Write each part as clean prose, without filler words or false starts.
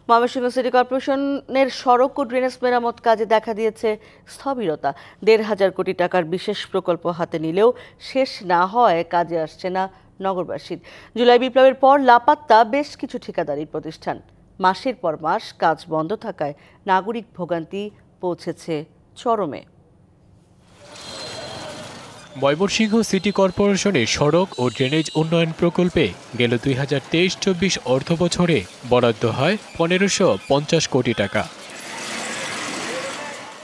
Mymensingh city কর্পোরেশনের সড়ক ও drainage মেরামত কাজে দেখা দিয়েছে স্থবিরতা। ১,৫০০ কোটি টাকার বিশেষ প্রকল্প হাতে নিলেও শেষ না হয় কাজে আসছে না নগরবাসীর। জুলাই বিপ্লবের পর লাপাত্তা বেশ কিছু ঠিকাদারি প্রতিষ্ঠান। মাসের পর মাস কাজ বন্ধ থাকায় নাগরিক ভোগান্তি পৌঁছেছে চরমে। ময়মনসিংহ সিটি কর্পোরেশনের সড়ক ও ড্রেনেজ উন্নয়ন প্রকল্পে গেল ২০২৩-২৪ অর্থবছরে বরাদ্দ হয় ১৫৫০ কোটি টাকা।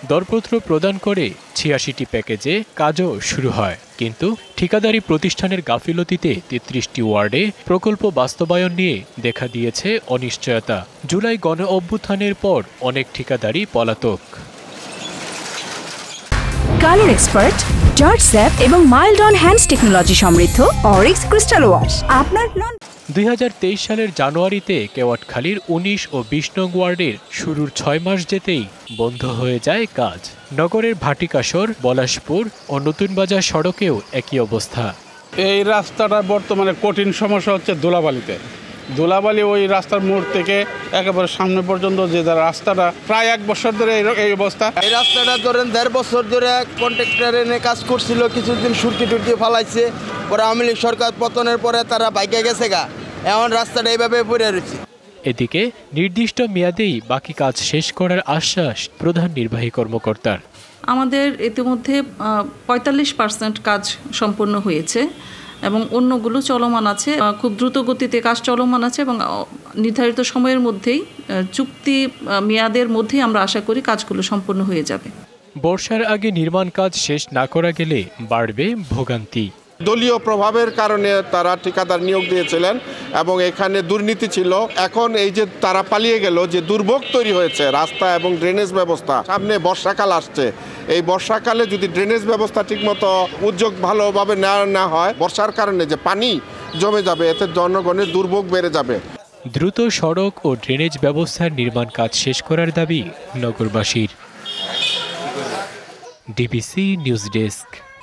দরপত্র প্রদান করে ৮৬টি প্যাকেজে কাজও শুরু হয়, কিন্তু ঠিকাদারি প্রতিষ্ঠানের গাফিলতিতে ৩৩টি ওয়ার্ডে প্রকল্প বাস্তবায়ন নিয়ে দেখা দিয়েছে অনিশ্চয়তা। জুলাই গণ অভ্যুত্থানের পর অনেক ঠিকাদারি পলাতক। কালার এক্সপার্ট, জর্জ স্যাপ এবং মাইল্ড অন হ্যান্ডস টেকনোলজি সমৃদ্ধ অরিক্স ক্রিস্টাল ওয়াশ আপনার ২০২৩ সালের জানুয়ারিতে কেওয়াটখালীর ১৯ ও ২০ নং ওয়ার্ডের শুরুর ৬ মাস যেতেই বন্ধ হয়ে যায় কাজ। নগরের ভাটিকাশর, পলাশপুর ও নতুন বাজার সড়কেও একই অবস্থা। এই রাস্তাটা বর্তমানে কঠিন সমস্যা হচ্ছে ধুলাবালি ওই রাস্তার মোড় থেকে একেবারে সামনে পর্যন্ত যে রাস্তাটা প্রায় ১ বছর ধরে এই অবস্থা। এই রাস্তাটা ধরেন ১.৫ বছর ধরে কন্ট্রাক্টর এনে কাজ করছিল, কিছুদিন সুরকি টুরকি ফালাইছে, পরে আওয়ামী লীগ সরকার পতনের পরে তারা বাইকে গেছে গা, এখন রাস্তাটা এইভাবে পড়ে রয়েছে। এদিকে নির্দিষ্ট মেয়াদেই বাকি কাজ শেষ করার আশ্বাস প্রধান নির্বাহী কর্মকর্তার। আমাদের ইতিমধ্যে ৪৫% কাজ সম্পন্ন হয়েছে এবং অন্যগুলো চলমান আছে। খুব দ্রুত গতিতে কাজ চলমান আছে এবং নির্ধারিত সময়ের মধ্যেই চুক্তি মেয়াদের মধ্যেই আমরা আশা করি কাজগুলো সম্পন্ন হয়ে যাবে। বর্ষার আগে নির্মাণ কাজ শেষ না করা গেলে বাড়বে ভোগান্তি। দলীয় প্রভাবের কারণে তারা ঠিকাদার নিয়োগ দিয়েছিলেন এবং এখানে দুর্নীতি ছিল। এখন এই যে তারা পালিয়ে গেল, যে দুর্ভোগ তৈরি হয়েছে রাস্তা এবং ড্রেনেজ ব্যবস্থা, সামনে বর্ষাকাল আসছে, এই বর্ষাকালে যদি ড্রেনেজ ব্যবস্থা ঠিকমতো উদ্যোগ ভালোভাবে না হয়, বর্ষার কারণে যে পানি জমে যাবে, এতে জনগণের দুর্ভোগ বেড়ে যাবে। দ্রুত সড়ক ও ড্রেনেজ ব্যবস্থার নির্মাণ কাজ শেষ করার দাবি নগরবাসীর। DBC news desk.